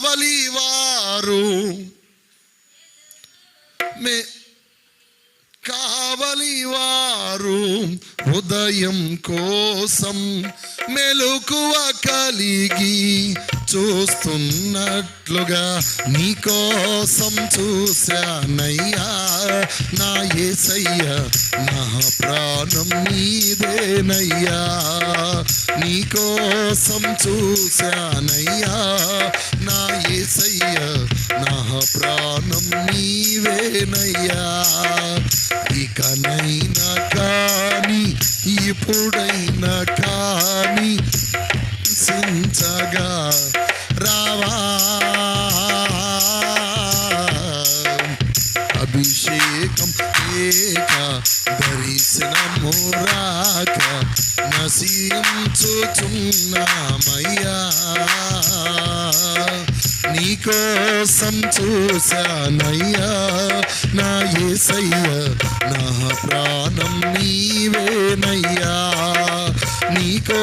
కావలివారు ఉదయం కోసం మెలకువ కలిగి చూస్తున్నట్లుగా నీ కోసం చూశానయ్యా నా యేసయ్య నా ప్రాణం నీదేనయ్యా నీ కోసం చూశానయ్యా నా యేసయ్య నా ప్రాణం నీవేనయ్యా ఇకనైనా కానీ ఇప్పుడైనా కానీ సించగా రావా అభిషేకం ఏక దర్శనము రాక నశించుచున్నామయ్యా నీకోసం చూశానయ్యా నా యేసయ్య నా ప్రాణం నీవేనయ్యా నీకో